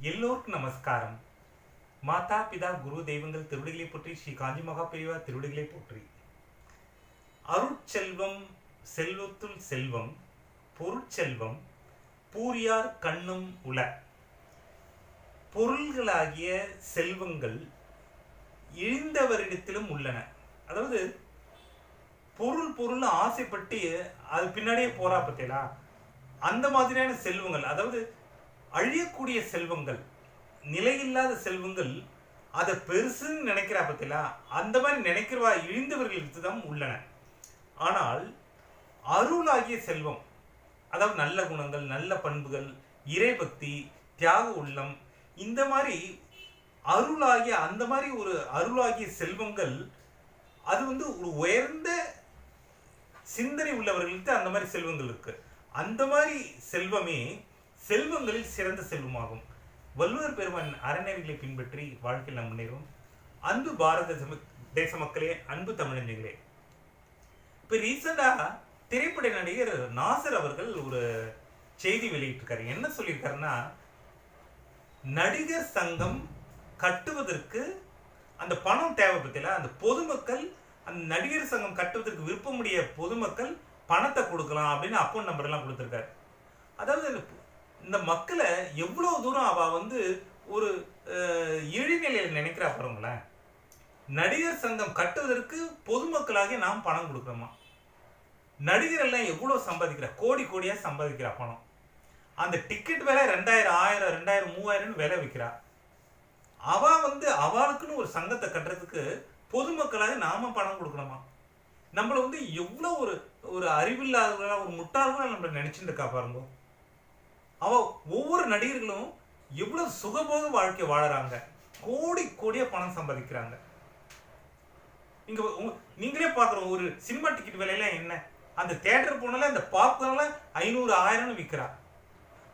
எல்லோருக்கும் நமஸ்காரம். மாதா பிதா குரு தெய்வங்கள் திருவடிகளை போற்றி, ஸ்ரீ காஞ்சி மகா பெரியவா திருவடிகளை போற்றி. அருட்செல்வம் செல்வத்துள் செல்வம், பொருட்செல்வம் பூரியார் கண்ணும் உல. பொருள்களாகிய செல்வங்கள் இழிந்தவரிடத்திலும் உள்ளன. அதாவது பொருள் ஆசைப்பட்டு அது பின்னாடியே போறா பத்தியா, அந்த மாதிரியான செல்வங்கள், அதாவது அழியக்கூடிய செல்வங்கள், நிலையில்லாத செல்வங்கள், அதை பெருசுன்னு நினைக்கிறா பத்தியா, அந்த மாதிரி நினைக்கிறவா இழிந்தவர்களுக்கு தான் உள்ளன. ஆனால் அருளாகிய செல்வம், அதாவது நல்ல குணங்கள், நல்ல பண்புகள், இறைபக்தி, தியாக உள்ளம், இந்த மாதிரி அருளாகிய அந்த மாதிரி ஒரு அருளாகிய செல்வங்கள், அது ஒரு உயர்ந்த சிந்தனை உள்ளவர்களுக்கு அந்த மாதிரி செல்வங்கள் இருக்கு. அந்த மாதிரி செல்வமே செல்வங்களில் சிறந்த செல்வமாகும். வள்ளுவர் பெருமான் அறநெறிகளை பின்பற்றி வாழ்க்கையில் நாம் முன்னேறும். அன்பு பாரத தேச மக்களே, அன்பு தமிழர்களே, இப்போ ரீசெண்டாக திரைப்பட நடிகர் நாசர் அவர்கள் ஒரு செய்தி வெளியிட்டிருக்காரு. என்ன சொல்லியிருக்காருன்னா, நடிகர் சங்கம் கட்டுவதற்கு அந்த பணம் தேவை பத்தில, அந்த பொதுமக்கள் அந்த நடிகர் சங்கம் கட்டுவதற்கு விருப்பமுடைய பொதுமக்கள் பணத்தை கொடுக்கலாம் அப்படின்னு அக்கௌண்ட் நம்பர் எல்லாம் கொடுத்துருக்காரு. அதாவது இந்த மக்களை எவ்வளவு தூரம் அவ ஒரு இழிநிலையில் நினைக்கிறா பாருங்களேன். நடிகர் சங்கம் கட்டுவதற்கு பொதுமக்களாக நாம் பணம் கொடுக்குறோமா? நடிகர் எல்லாம் எவ்வளவு சம்பாதிக்கிறா, கோடி கோடியா சம்பாதிக்கிறா பணம். அந்த டிக்கெட் விலை 2000, 1000, 2000, 3000 விலை விற்கிறா. அவ அவளுக்குன்னு ஒரு சங்கத்தை கட்டுறதுக்கு பொதுமக்களாக நாம பணம் கொடுக்கணுமா? நம்மள எவ்வளவு ஒரு அறிவில்லாதவர்களா, ஒரு முட்டாள்களா நம்மள நினைச்சுட்டு இருக்கா பாருங்க. அவ ஒவ்வொரு நடிகர்களும் எவ்வளவு சுகபோக வாழ்க்கை வாழறாங்க, கோடி கோடியா பணம் சம்பாதிக்கிறாங்க. நீங்களே பாக்குறோம், ஒரு சினிமா டிக்கெட் விலையில என்ன, அந்த தியேட்டர் போனால அந்த பாப்கார்ன்ல 500, 1000 விற்கிறா.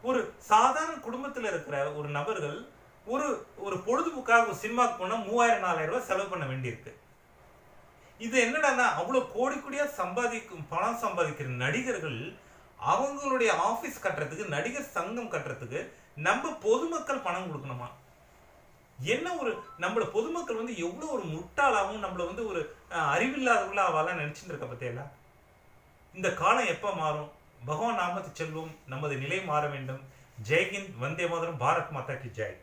ஒரு சாதாரண குடும்பத்தில் இருக்கிற ஒரு நபர்கள் ஒரு பொழுதுபோக்காக ஒரு சினிமாவுக்கு போனா 3000, 4000 ரூபாய் செலவு பண்ண வேண்டியிருக்கு. இது என்னடான்னா, அவ்வளவு கோடி கோடியா பணம் சம்பாதிக்கிற நடிகர்கள் அவங்களுடைய ஆபீஸ் கட்டுறதுக்கு, நடிகர் சங்கம் கட்டுறதுக்கு நம்ம பொதுமக்கள் பணம் கொடுக்கணுமா? என்ன நம்மள பொதுமக்கள் எவ்வளவு ஒரு முட்டாளாகவும் நம்மள ஒரு அறிவில்லாதவர்களா அவெல்லாம் நினைச்சுட்டு இருக்க பத்தியா. இந்த காலம் எப்ப மாறும்? பகவான் நாமத்தை செல்வோம், நமது நிலை மாற வேண்டும். ஜெய்ஹிந்த், வந்தே மாதரம், பாரத் மாதா கி ஜெய்.